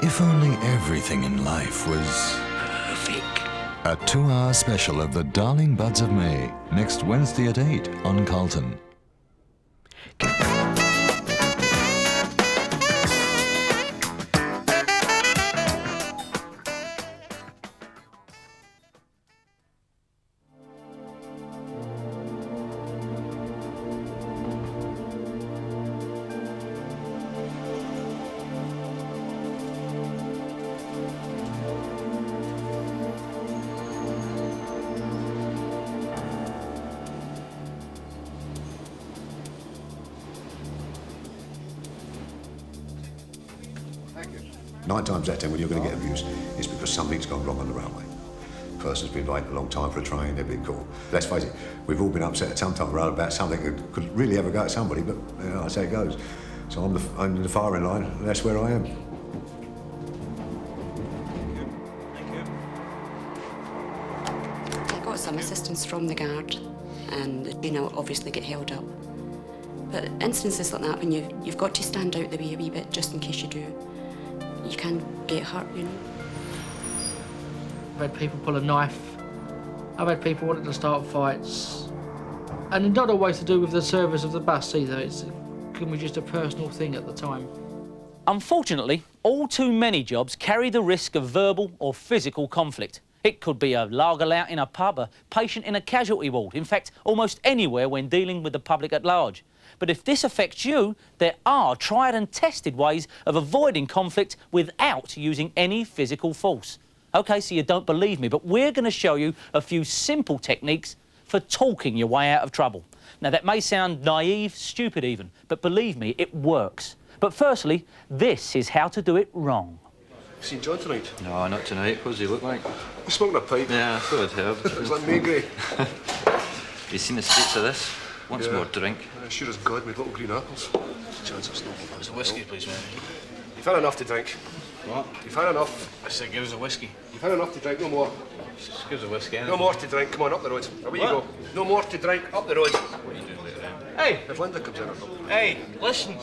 If only everything in life was perfect. A 2-hour special of The Darling Buds of May, next Wednesday at 8 on Carlton. Nine times out of 10, when you're going to get abuse, it's because something's gone wrong on the railway. The person's been waiting a long time for a train, they've been caught. Let's face it, we've all been upset at some time or other about something that could really ever go at somebody, but you know, that's how it goes. So I'm in the firing line, and that's where I am. Thank you. I got some assistance from the guard, and you know, obviously get held up. But instances like that, when you've got to stand out the way a wee bit, just in case you do. You can get hurt, you know. I've had people pull a knife. I've had people wanting to start fights. And not always to do with the service of the bus either. It can be just a personal thing at the time. Unfortunately, all too many jobs carry the risk of verbal or physical conflict. It could be a lager lout in a pub, a patient in a casualty ward, in fact, almost anywhere when dealing with the public at large. But if this affects you, there are tried and tested ways of avoiding conflict without using any physical force. OK, so you don't believe me, but we're going to show you a few simple techniques for talking your way out of trouble. Now, that may sound naive, stupid even, but believe me, it works. But firstly, this is how to do it wrong. Seen John tonight? No, not tonight. What does he look like? He's smoking a pipe. Yeah, I thought I'd heard. Looks like me, Grey. You seen the states of this? Wants more drink. Sure as God, with little green apples. Chance of snorting. It's a whiskey, please, man. You've had enough to drink. What? You've had enough. I said give us a whiskey. You've had enough to drink, no more. Just give us a whiskey. No more to drink. Come on, up the road. Away you go. No more to drink. Up the road. What are you doing later on? Hey! If Linda comes in, Hey, listen.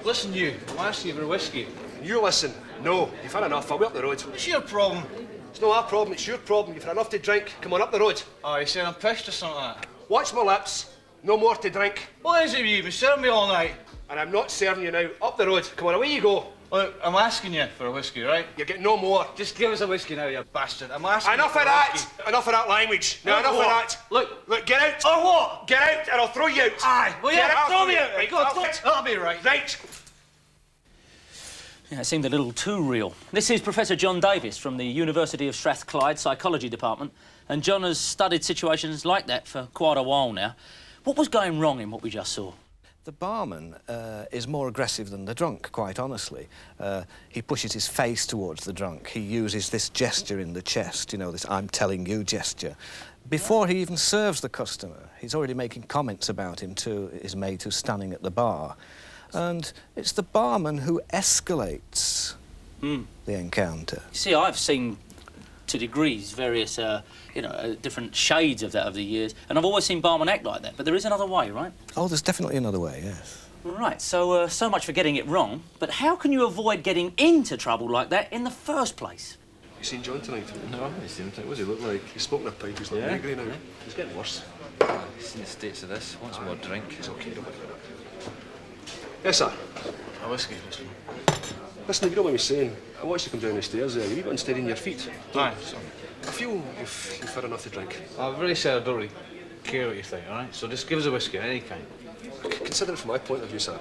Listen, you. I'm asking you for a whiskey. You listen. No, you've had enough. I'll be up the road. What's your problem? It's not our problem, it's your problem. You've had enough to drink. Come on, up the road. Oh, you saying I'm pissed or something like that? Watch my lips. No more to drink. What is it with you? You've been serving me all night. And I'm not serving you now. Up the road. Come on, away you go. Look, I'm asking you for a whiskey, right? You get no more. Just give us a whiskey now, you bastard. I'm asking Enough you of for a that! whiskey. Enough of that language. No, enough of that. Look, get out. Or what? Get out and I'll throw you out. Aye, well, Get yeah, out, throw me out. Right, Go on, that'll be right. Right. Yeah, it seemed a little too real. This is Professor John Davis from the University of Strathclyde Psychology Department, and John has studied situations like that for quite a while now. What was going wrong in what we just saw? The barman is more aggressive than the drunk, quite honestly. He pushes his face towards the drunk. He uses this gesture in the chest, you know, this I'm telling you gesture. Before he even serves the customer, he's already making comments about him to his mate who's standing at the bar. And it's the barman who escalates the encounter. You see, I've seen, to degrees, various, different shades of that over the years, and I've always seen barmen act like that, but there is another way, right? Oh, there's definitely another way, yes. Right, so much for getting it wrong, but how can you avoid getting into trouble like that in the first place? You seen John tonight? No, I haven't seen him. What does he look like? He's smoking a pipe. He's like angry now. He's getting worse. You've seen the states of this. Wants more drink. He's okay, don't worry about it. Yes, sir. A whiskey, please. Listen, if you don't mind me saying, I want you to come down the stairs there. You're a wee bit unsteady in your feet. Aye, sorry. I feel you've had enough to drink. I've already said I don't really care what you think, all right? So just give us a whiskey of any kind. Consider it from my point of view, sir.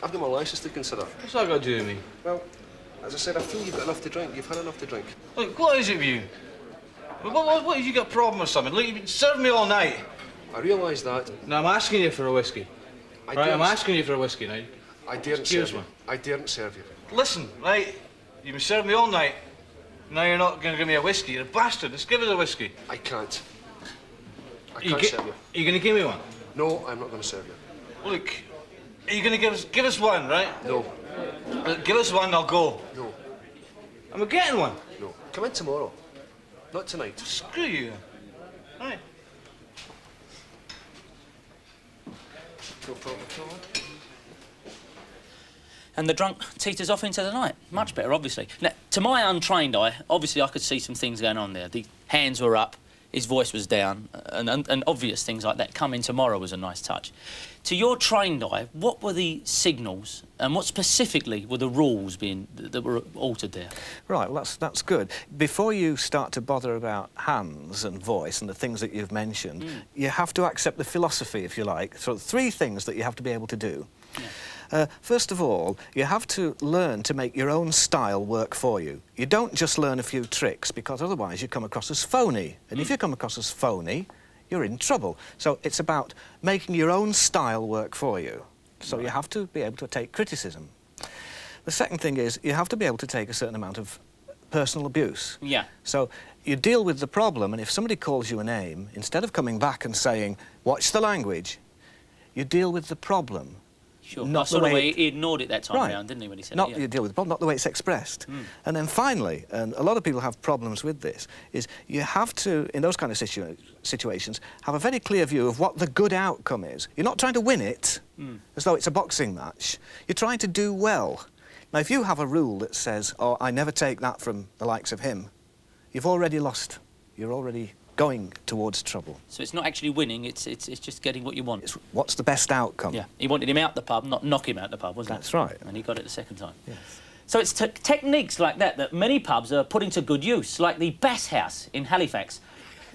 I've got my licence to consider. What's that got to do with me? Well, as I said, I feel you've got enough to drink. You've had enough to drink. Look, what is it with you? What have you got a problem with something? Look, you've been serving me all night. I realise that. No, I'm asking you for a whiskey. Right, I'm asking you for a whiskey now. I daren't serve you. I daren't serve you. Listen, right, you've been serving me all night. Now you're not going to give me a whiskey. You're a bastard. Just give us a whiskey. I can't. I can't serve you. Are you going to give me one? No, I'm not going to serve you. Look, are you going to give us one, right? No. Look, give us one, I'll go. No. Am I getting one? No. Come in tomorrow. Not tonight. Screw you. Right. No problem at all. And the drunk teeters off into the night. Much better, obviously. Now, to my untrained eye, obviously I could see some things going on there. The hands were up, his voice was down, and obvious things like that. Coming tomorrow was a nice touch. To your trained eye, what were the signals and what specifically were the rules that were altered there? Right, well, that's good. Before you start to bother about hands and voice and the things that you've mentioned, you have to accept the philosophy, if you like. So 3 things that you have to be able to do. Yeah. First of all, you have to learn to make your own style work for you. You don't just learn a few tricks, because otherwise you come across as phony. And if you come across as phony, you're in trouble. So it's about making your own style work for you. So you have to be able to take criticism. The second thing is you have to be able to take a certain amount of personal abuse. Yeah. So you deal with the problem, and if somebody calls you a name, instead of coming back and saying, watch the language, you deal with the problem. Sure. Not the way it... he ignored it that time right. around, didn't he, when he said not it? Yeah. You deal with the problem, not the way it's expressed. And then finally, and a lot of people have problems with this, is you have to, in those kind of situations, have a very clear view of what the good outcome is. You're not trying to win it, as though it's a boxing match. You're trying to do well. Now, if you have a rule that says, oh, I never take that from the likes of him, you've already lost. You're already going towards trouble. So it's not actually winning, it's just getting what you want. It's what's the best outcome. Yeah, he wanted him out the pub, not knock him out the pub, wasn't it? That's right. And he got it the second time. Yes. So it's techniques like that many pubs are putting to good use, like the Bass House in Halifax.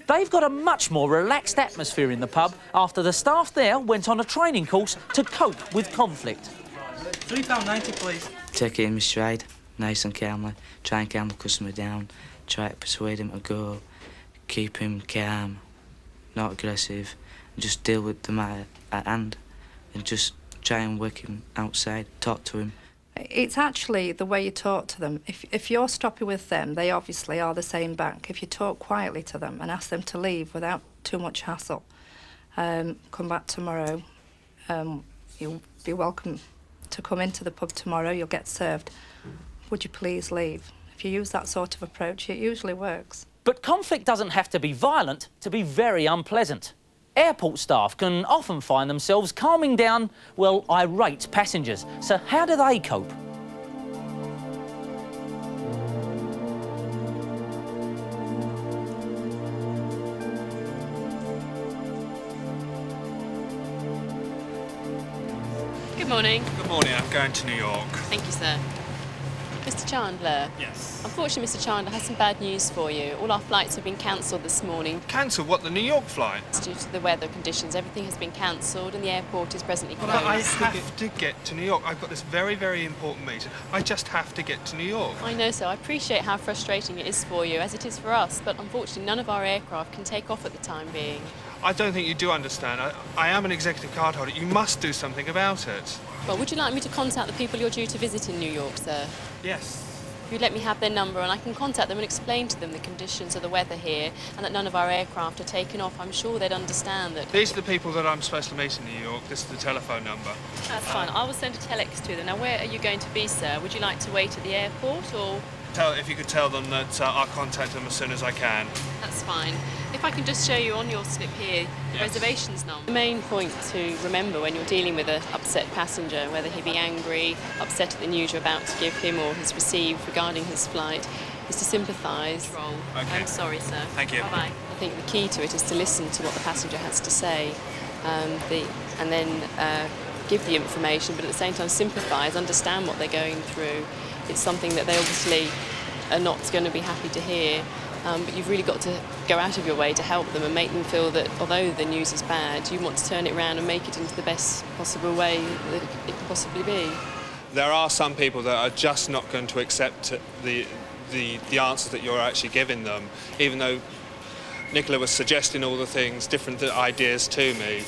They've got a much more relaxed atmosphere in the pub after the staff there went on a training course to cope with conflict. £3.90, please. Take it in my stride, nice and calmly. Try and calm the customer down. Try to persuade him to go. Keep him calm, not aggressive. And just deal with the matter at hand. And just try and work him outside. Talk to him. It's actually the way you talk to them. If you're stroppy with them, they obviously are the same back. If you talk quietly to them and ask them to leave without too much hassle, come back tomorrow, you'll be welcome to come into the pub tomorrow, you'll get served. Would you please leave? If you use that sort of approach, it usually works. But conflict doesn't have to be violent to be very unpleasant. Airport staff can often find themselves calming down, well, irate passengers. So how do they cope? Good morning. Good morning, I'm going to New York. Thank you, sir. Mr. Chandler. Yes. Unfortunately, Mr. Chandler has some bad news for you. All our flights have been cancelled this morning. Cancelled? What, the New York flight? Due to the weather conditions, everything has been cancelled and the airport is presently closed. But I have to get to New York. I've got this very, very important meeting. I just have to get to New York. I know, sir. I appreciate how frustrating it is for you, as it is for us, but unfortunately none of our aircraft can take off at the time being. I don't think you do understand. I am an executive card holder. You must do something about it. Well, would you like me to contact the people you're due to visit in New York, sir? Yes. If you'd let me have their number and I can contact them and explain to them the conditions of the weather here and that none of our aircraft are taken off, I'm sure they'd understand that. These are the people that I'm supposed to meet in New York. This is the telephone number. That's fine. I will send a telex to them. Now, where are you going to be, sir? Would you like to wait at the airport or...? If you could tell them that I'll contact them as soon as I can. That's fine. If I can just show you on your slip here the reservations number. The main point to remember when you're dealing with an upset passenger, whether he be angry, upset at the news you're about to give him or has received regarding his flight, is to sympathise. Okay. I'm sorry, sir. Thank you. Bye-bye. I think the key to it is to listen to what the passenger has to say and then give the information, but at the same time sympathise, understand what they're going through. It's something that they obviously are not going to be happy to hear, but you've really got to go out of your way to help them and make them feel that although the news is bad, you want to turn it around and make it into the best possible way that it can possibly be. There are some people that are just not going to accept the answers that you're actually giving them, even though Nicola was suggesting all the things, different ideas to me.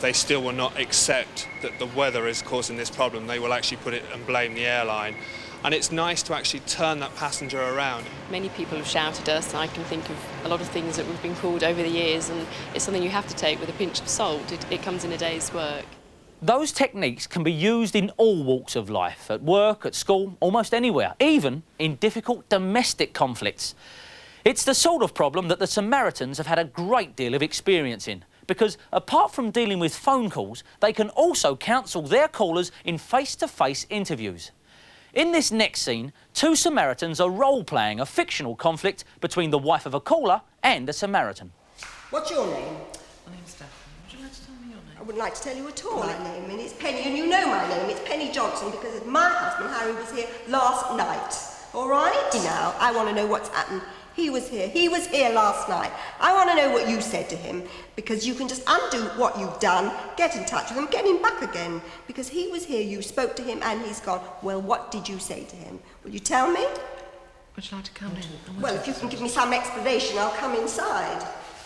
They still will not accept that the weather is causing this problem. They will actually put it and blame the airline. And it's nice to actually turn that passenger around. Many people have shouted us. I can think of a lot of things that we've been called over the years, and it's something you have to take with a pinch of salt. It comes in a day's work. Those techniques can be used in all walks of life, at work, at school, almost anywhere, even in difficult domestic conflicts. It's the sort of problem that the Samaritans have had a great deal of experience in. because apart from dealing with phone calls, they can also counsel their callers in face-to-face interviews. In this next scene, two Samaritans are role-playing a fictional conflict between the wife of a caller and a Samaritan. What's your name? My name's Stephanie. Would you like to tell me your name? I wouldn't like to tell you at all. My name, and it's Penny, and you know my name. It's Penny Johnson, because my husband, Harry, was here last night. All right? Now, I want to know what's happened. He was here last night. I want to know what you said to him, because you can just undo what you've done, get in touch with him, get him back again, because he was here, you spoke to him, and he's gone. Well, what did you say to him? Will you tell me? Would you like to come in? Well, if you can give me some explanation, I'll come inside.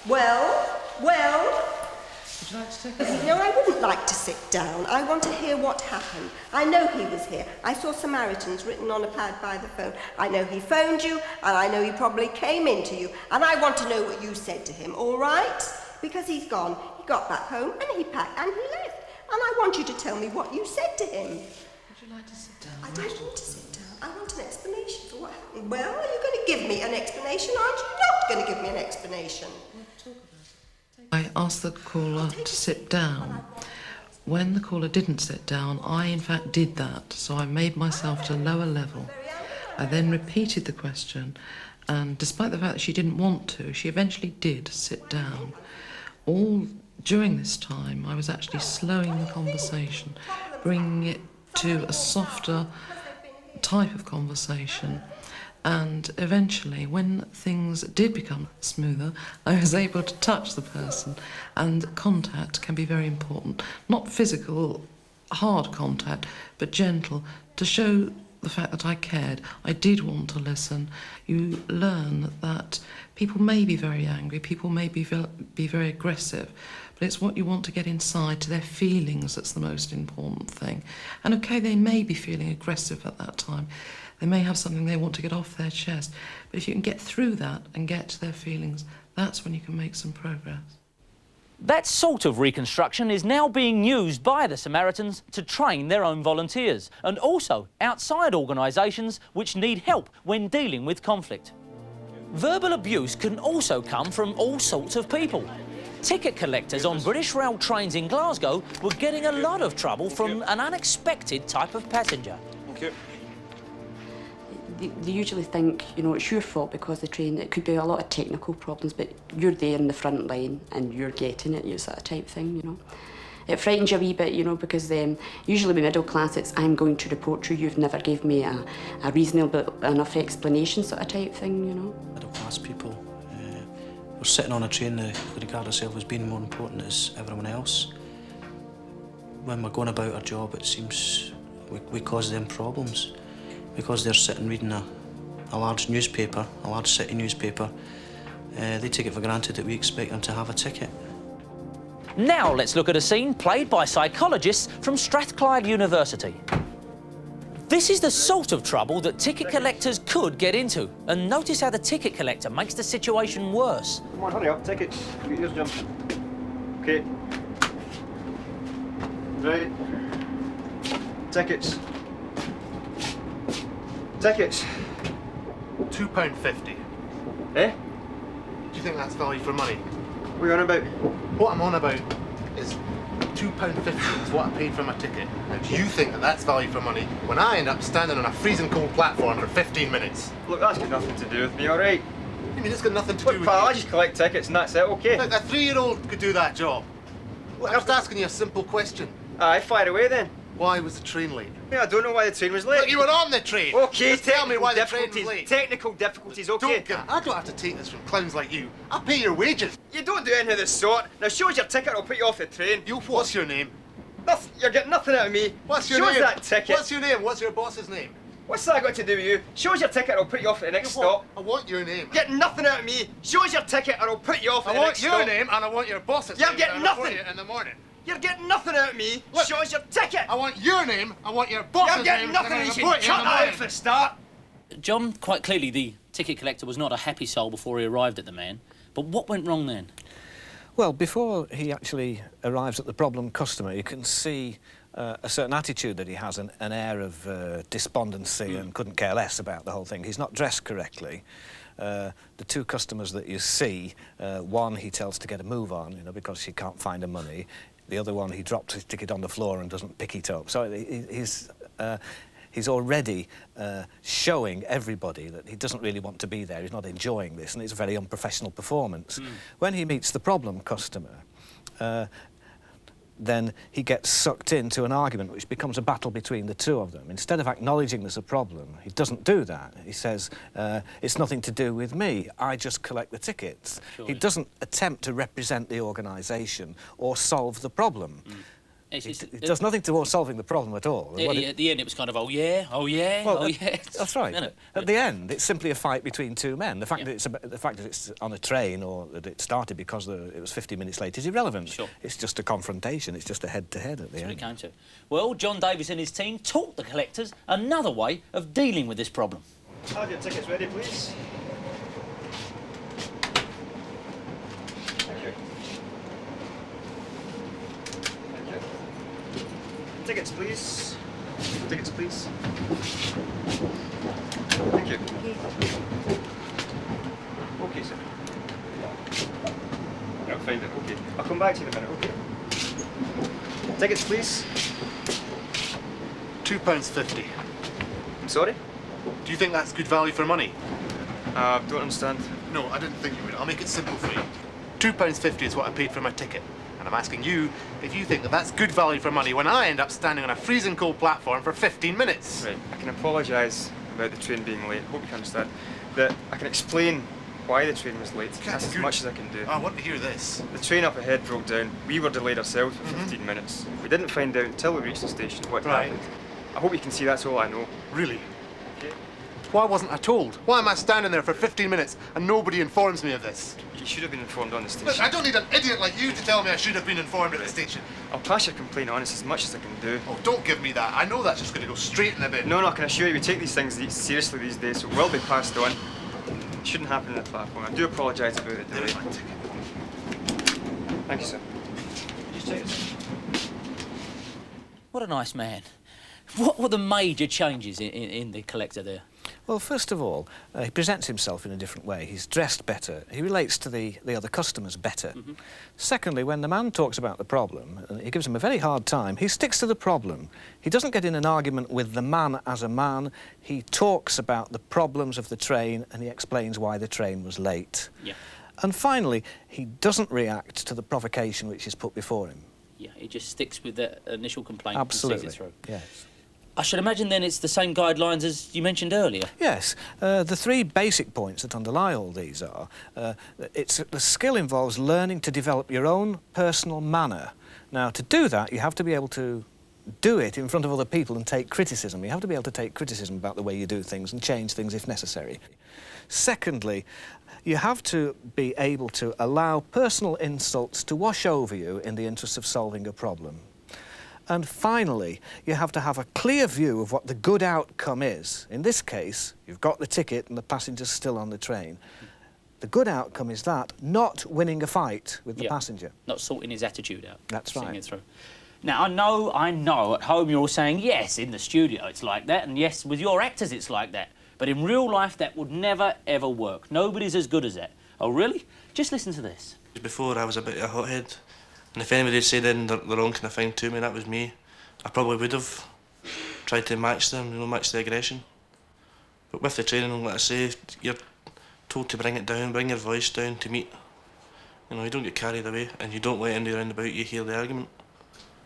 Well? Would you like to take a seat? No, I wouldn't like to sit down. I want to hear what happened. I know he was here. I saw Samaritans written on a pad by the phone. I know he phoned you, and I know he probably came into you, and I want to know what you said to him, all right? Because he's gone. He got back home, and he packed, and he left. And I want you to tell me what you said to him. Would you like to sit down? I don't want to sit down. I want an explanation for what happened. Well, are you going to give me an explanation, or aren't you not going to give me an explanation? I asked the caller to sit down. When the caller didn't sit down, I in fact did that, so I made myself to a lower level. I then repeated the question, and despite the fact that she didn't want to, she eventually did sit down. All during this time, I was actually slowing the conversation, bringing it to a softer type of conversation. And eventually, when things did become smoother, I was able to touch the person, and contact can be very important. Not physical, hard contact, but gentle, to show the fact that I cared. I did want to listen. You learn that people may be very angry, people may be very aggressive, but it's what you want to get inside to their feelings that's the most important thing. And okay, they may be feeling aggressive at that time. They may have something they want to get off their chest. But if you can get through that and get to their feelings, that's when you can make some progress. That sort of reconstruction is now being used by the Samaritans to train their own volunteers, and also outside organisations which need help when dealing with conflict. Verbal abuse can also come from all sorts of people. Ticket collectors on British Rail trains in Glasgow were getting a lot of trouble from an unexpected type of passenger. Thank you. They usually think, you know, it's your fault because the train, it could be a lot of technical problems, but you're there in the front line and you're getting it, you sort of type thing, you know. It frightens you a wee bit, you know, because usually with middle class it's, I'm going to report you, you've never gave me a reasonable enough explanation sort of type thing, you know. Middle class people, we're sitting on a train that regard ourselves as being more important as everyone else. When we're going about our job, it seems we cause them problems. Because they're sitting reading a large newspaper, a large city newspaper, they take it for granted that we expect them to have a ticket. Now let's look at a scene played by psychologists from Strathclyde University. This is the sort of trouble that ticket collectors could get into, and notice how the ticket collector makes the situation worse. Come on, hurry up, tickets. Get yours jumped. Okay. Right. Tickets. Tickets. £2.50. Eh? Do you think that's value for money? What are you on about? What I'm on about is £2.50 is what I paid for my ticket. Now, do you think that that's value for money when I end up standing on a freezing cold platform for 15 minutes? Look, that's got nothing to do with me, all right? You mean it's got nothing to do with pal, you? I just collect tickets and that's it, okay? Look, a 3-year-old could do that job. Look, I'm just asking you a simple question. Aye, fire away then. Why was the train late? Yeah, I don't know why the train was late. Look, you were on the train. Okay, just tell me why the train was late. Technical difficulties, okay? I don't have to take this from clowns like you. I pay your wages. You don't do anything of the sort. Now show us your ticket, I'll put you off the train. What's your name? You're getting nothing out of me. What's your show name? Show us that ticket. What's your name? What's your boss's name? What's that got to do with you? Show us your ticket, I'll put you off at the next stop. I want your name. Get nothing out of me. Show us your ticket, and I'll put you off at the next stop. I want your name, and I want your boss's name. You're getting nothing. In the morning. You're getting nothing out of me. Look, show us your ticket. I want your name, I want your boss's name. You're getting nothing, and you should cut that out for a start. John, quite clearly the ticket collector was not a happy soul before he arrived at the man. But what went wrong then? Well, before he actually arrives at the problem customer, you can see a certain attitude that he has, an air of despondency and couldn't care less about the whole thing. He's not dressed correctly. the two customers that you see, one he tells to get a move on, you know, because he can't find the money. The other one, he drops his ticket on the floor and doesn't pick it up. So he's already showing everybody that he doesn't really want to be there, he's not enjoying this, and it's a very unprofessional performance. When he meets the problem customer, then he gets sucked into an argument which becomes a battle between the two of them. Instead of acknowledging there's a problem, he doesn't do that. He says, it's nothing to do with me, I just collect the tickets. Surely. He doesn't attempt to represent the organisation or solve the problem. It does nothing towards solving the problem at all. At the end, it was kind of, oh yeah, oh yeah, well, oh yeah. That's right. At the end, it's simply a fight between two men. The fact that it's on a train or that it started because it was 50 minutes late is irrelevant. Sure. It's just a confrontation. It's just a head-to-head at the end. That's what it came to. Well, John Davis and his team taught the collectors another way of dealing with this problem. Have your tickets ready, please. Tickets, please. Tickets, please. Thank you. Okay, sir. I'll find it. Okay. I'll come back to you in a minute. Okay. Tickets, please. £2.50. Sorry? Do you think that's good value for money? Don't understand. No, I didn't think you would. I'll make it simple for you. £2.50 is what I paid for my ticket. And I'm asking you if you think that that's good value for money when I end up standing on a freezing cold platform for 15 minutes. Right, I can apologise about the train being late. Hope you can understand. That I can explain why the train was late. That's as much as I can do. I want to hear this. The train up ahead broke down. We were delayed ourselves for 15 minutes. We didn't find out until we reached the station what happened. I hope you can see that's all I know. Really? Okay. Why wasn't I told? Why am I standing there for 15 minutes and nobody informs me of this? You should have been informed on the station. Look, I don't need an idiot like you to tell me I should have been informed at the station. I'll pass your complaint on. It's as much as I can do. Oh, don't give me that. I know that's just going to go straight in the bin. No, I can assure you we take these things seriously these days, so it will be passed on. It shouldn't happen on the platform. I do apologise about the delay. Thank you, sir. Just take it. What a nice man. What were the major changes in the collector there? Well, first of all, he presents himself in a different way. He's dressed better. He relates to the other customers better. Secondly, when the man talks about the problem, he gives him a very hard time, he sticks to the problem. He doesn't get in an argument with the man as a man. He talks about the problems of the train and he explains why the train was late. Yeah. And finally, he doesn't react to the provocation which is put before him. Yeah, he just sticks with the initial complaint Absolutely. and sees it through. Yes. I should imagine then it's the same guidelines as you mentioned earlier. Yes. The three basic points that underlie all these are, the skill involves learning to develop your own personal manner. Now, to do that, you have to be able to do it in front of other people and take criticism. You have to be able to take criticism about the way you do things and change things if necessary. Secondly, you have to be able to allow personal insults to wash over you in the interest of solving a problem. And finally, you have to have a clear view of what the good outcome is. In this case, you've got the ticket and the passenger's still on the train. The good outcome is that, not winning a fight with the passenger. Not sorting his attitude out. That's right. It through. Now, I know at home you're all saying, yes, in the studio it's like that, and yes, with your actors it's like that. But in real life, that would never, ever work. Nobody's as good as that. Oh, really? Just listen to this. Before, I was a bit of a hothead. And if anybody had said the wrong kind of thing to me, that was me. I probably would have tried to match them, you know, match the aggression. But with the training, like I say, you're told to bring it down, bring your voice down to meet. You know, you don't get carried away and you don't let anybody around about you hear the argument.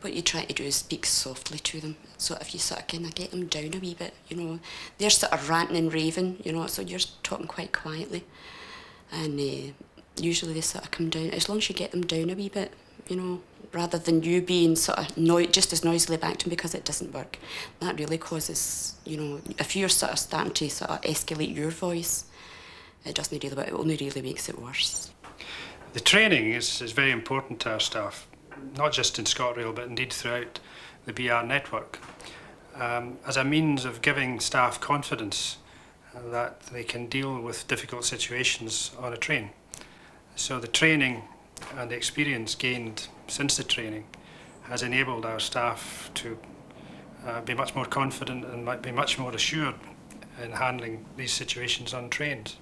What you try to do is speak softly to them. So if you sort of kind of get them down a wee bit, you know, they're sort of ranting and raving, you know, so you're talking quite quietly. And usually they sort of come down, as long as you get them down a wee bit, you know, rather than you being sort of just as noisily back to them because it doesn't work. That really causes, you know, if you're sort of starting to sort of escalate your voice, it doesn't really work, it only really makes it worse. The training is very important to our staff, not just in ScotRail, but indeed throughout the BR network, as a means of giving staff confidence that they can deal with difficult situations on a train. So the training and the experience gained since the training has enabled our staff to be much more confident and might be much more assured in handling these situations on trains.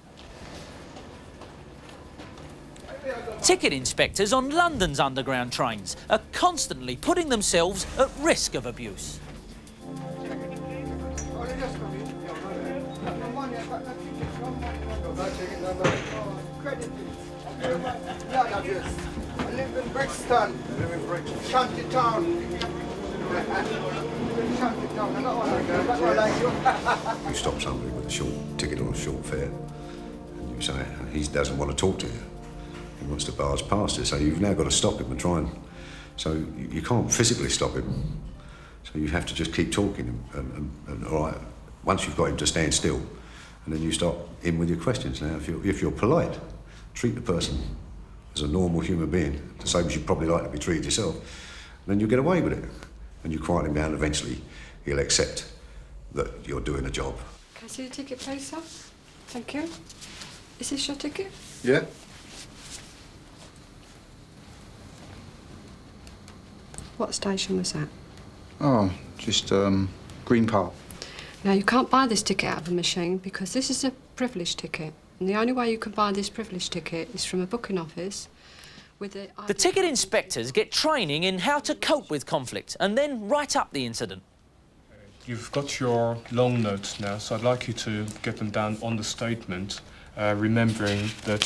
Ticket inspectors on London's underground trains are constantly putting themselves at risk of abuse. I live in Brixton. Shanty town. Shanty town. I'm not one of them. That's why I like you. You stop somebody with a short ticket or a short fare, and you say he doesn't want to talk to you. He wants to barge past it, so you've now got to stop him and try and... So you can't physically stop him, so you have to just keep talking and all right, once you've got him to stand still, and then you start in with your questions. Now, if you're polite, treat the person as a normal human being, the same as you'd probably like to be treated yourself, then you'll get away with it. And you quiet him down, and eventually he'll accept that you're doing a job. Can I see your ticket, please, sir? Thank you. Is this your ticket? Yeah. What station was that? Oh, just Green Park. Now, you can't buy this ticket out of a machine because this is a privilege ticket. And the only way you can buy this privilege ticket is from a booking office with the... The ticket inspectors get training in how to cope with conflict and then write up the incident. You've got your long notes now, so I'd like you to get them down on the statement, remembering that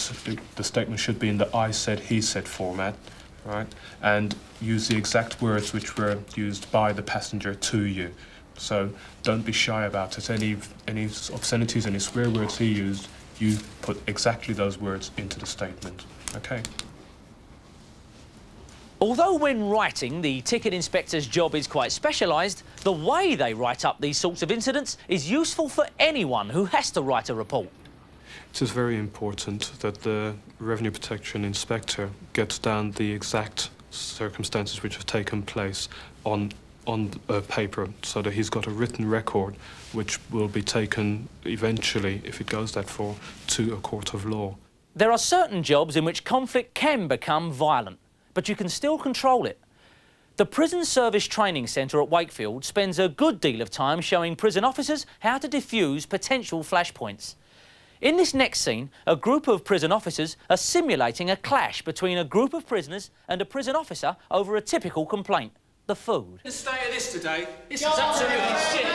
the statement should be in the I said, he said format, right? And use the exact words which were used by the passenger to you. So don't be shy about it. Any obscenities, any swear words he used, you put exactly those words into the statement, okay? Although when writing, the ticket inspector's job is quite specialised, the way they write up these sorts of incidents is useful for anyone who has to write a report. It is very important that the revenue protection inspector gets down the exact circumstances which have taken place on paper, so that he's got a written record which will be taken eventually, if it goes that far, to a court of law. There are certain jobs in which conflict can become violent, but you can still control it. The Prison Service Training Centre at Wakefield spends a good deal of time showing prison officers how to defuse potential flashpoints. In this next scene, a group of prison officers are simulating a clash between a group of prisoners and a prison officer over a typical complaint: the food. The state of this today, this is absolutely shit.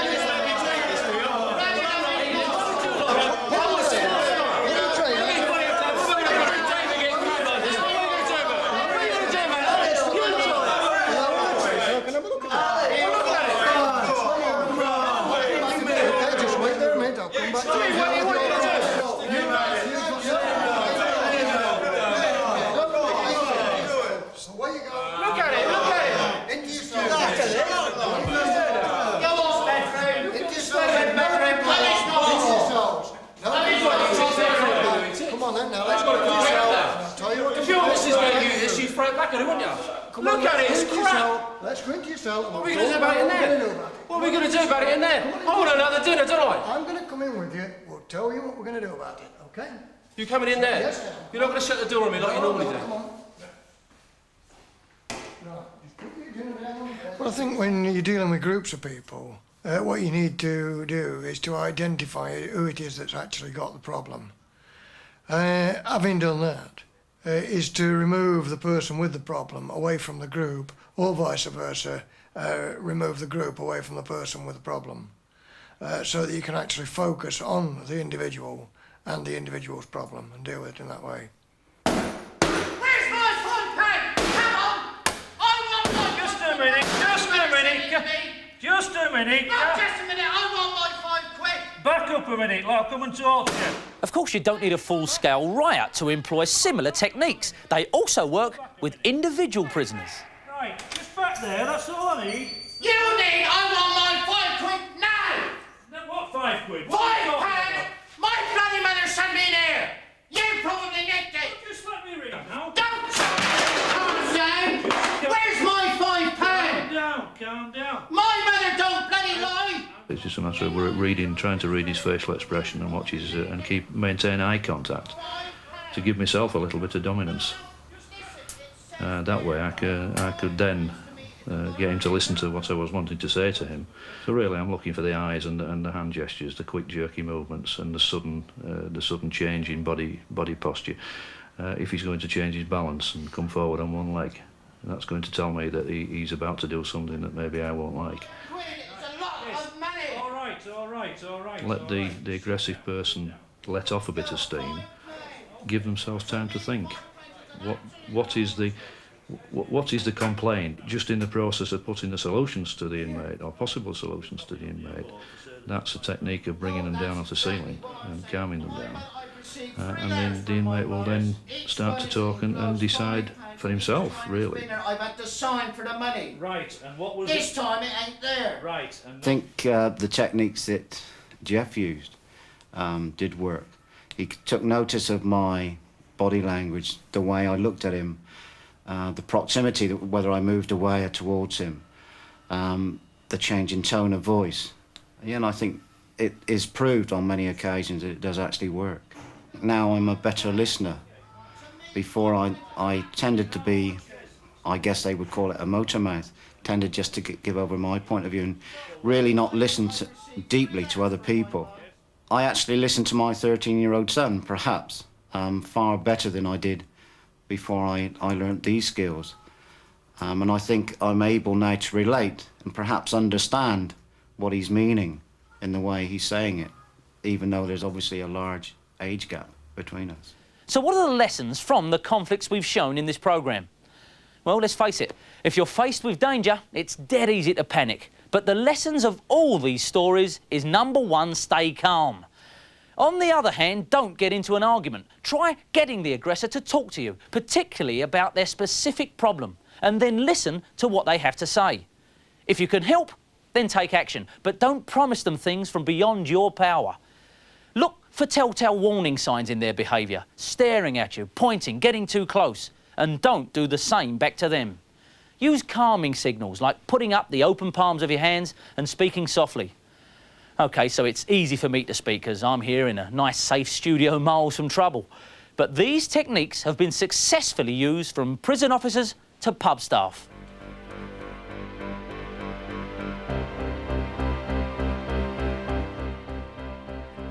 Look at it, it's crap! Let's drink yourself. What are we going to do about it in there? What are we going to do about it in there? I want another dinner, don't I? I'm going to come in with you. We'll tell you what we're going to do about it, OK? You coming in there? Yes, sir. You're not going to shut the door on me like you normally do? Come on. Well, I think when you're dealing with groups of people, what you need to do is to identify who it is that's actually got the problem. Having done that, is to remove the person with the problem away from the group, or vice versa, remove the group away from the person with the problem, so that you can actually focus on the individual and the individual's problem and deal with it in that way. Where's my phone pen? Come on! I want my... Just a minute, just a minute. Just a minute. Not just a minute, I want my £5. Back up a minute, I'll come and talk to you. Of course, you don't need a full-scale riot to employ similar techniques. They also work with individual prisoners. Right, just back there, that's all I need. I want my £5 now! Now, what £5? £5! My bloody mother sent me in here! You probably nicked it! Just let me read now. Don't calm down! Where's my £5? Calm down, calm down. My mother don't bloody lie! It's just a matter of trying to read his facial expression and watch his and maintain eye contact to give myself a little bit of dominance. That way, I could then get him to listen to what I was wanting to say to him. So really, I'm looking for the eyes and the hand gestures, the quick, jerky movements, and the sudden change in body posture. if he's going to change his balance and come forward on one leg. That's going to tell me that he's about to do something that maybe I won't like. Let the aggressive person let off a bit of steam, give themselves time to think. What is the complaint? Just in the process of putting the solutions to the inmate, or possible solutions to the inmate, that's a technique of bringing them down off the ceiling and calming them down. And then the inmate will then start to talk and decide for himself, really. I've had to sign for the money. Right, and what was this time it ain't there. Right. And I think the techniques that Jeff used did work. He took notice of my body language, the way I looked at him, the proximity, whether I moved away or towards him, the change in tone of voice. Yeah, and I think it is proved on many occasions that it does actually work. Now I'm a better listener. Before I tended to be, I guess they would call it a motor mouth, tended just to give over my point of view and really not listen deeply to other people. I actually listened to my 13-year-old son, perhaps, far better than I did before I learnt these skills. And I think I'm able now to relate and perhaps understand what he's meaning in the way he's saying it, even though there's obviously a large age gap between us. So what are the lessons from the conflicts we've shown in this programme? Well, let's face it, if you're faced with danger, it's dead easy to panic. But the lessons of all these stories is number one, stay calm. On the other hand, don't get into an argument. Try getting the aggressor to talk to you, particularly about their specific problem, and then listen to what they have to say. If you can help, then take action, but don't promise them things from beyond your power. Look for telltale warning signs in their behaviour, staring at you, pointing, getting too close, and don't do the same back to them. Use calming signals like putting up the open palms of your hands and speaking softly. OK, so it's easy for me to speak because I'm here in a nice safe studio miles from trouble. But these techniques have been successfully used from prison officers to pub staff.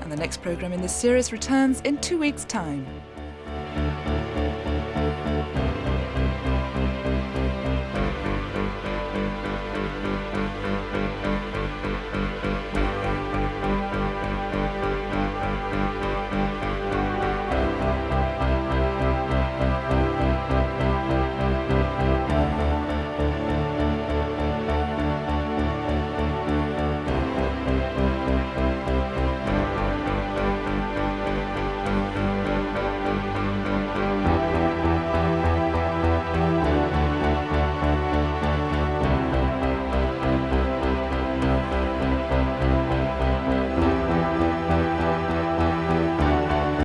And the next programme in this series returns in 2 weeks' time.